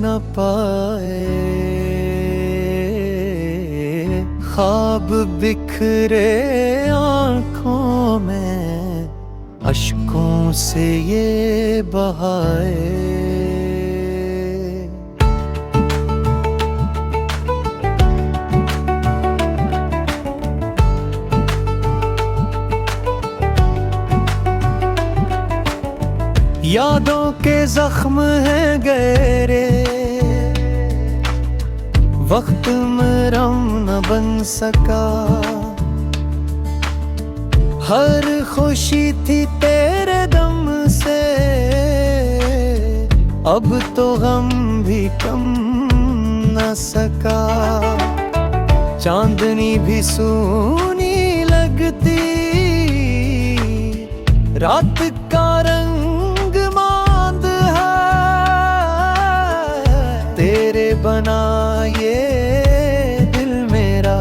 न पाए। ख्वाब बिखरे आँखों में अश्कों से ये बहाए। यादों के जख्म हैं गहरे, वक्त मरहम न बन सका। हर खुशी थी तेरे दम से, अब तो गम भी कम न सका। चांदनी भी सूनी लगती, रात का रंग बना ये दिल मेरा,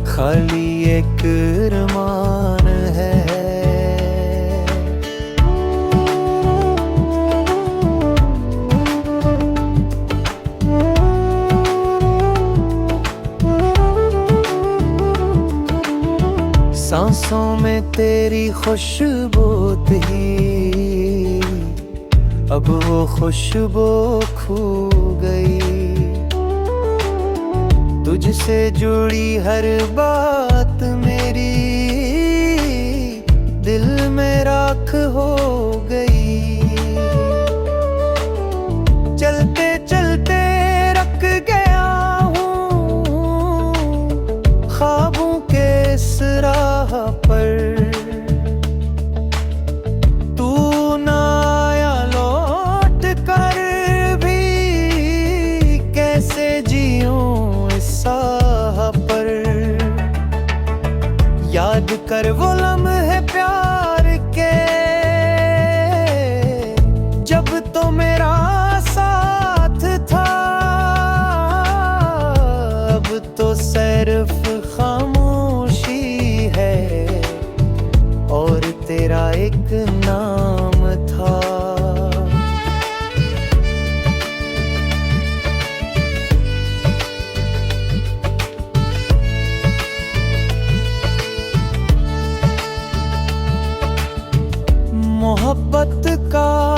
खाली एक अरमान है। सांसों में तेरी खुशबू थी, अब वो खुशबू खो गई। तुझसे जुड़ी हर बात मेरी दिल में राख हो गई। चलते चलते रख गया हूँ ख्वाबों के इस राह पर। याद कर वो लम्हे प्यार के, जब तो मेरा साथ था। अब तो सिर्फ खामोशी है और तेरा एक नाम था। मोहब्बत का